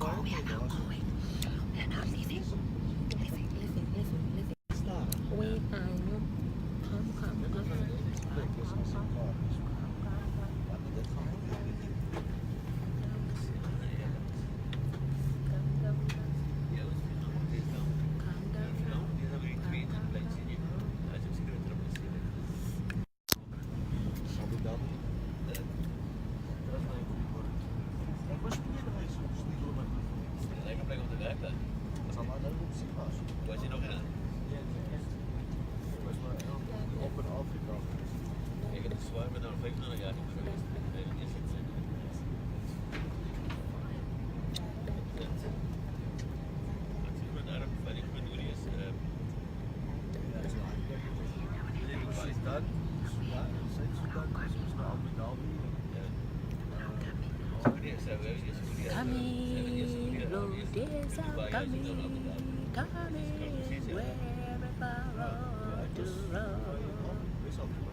We are now going. We are now leaving. Listen. We are now. Open Afrika. Dat is waar, maar dan ben ik nog een jaar niet geweest. Pakistan, Zuid-Sudan, Abu Dhabi. Camilo, days are coming, wherever I want to run.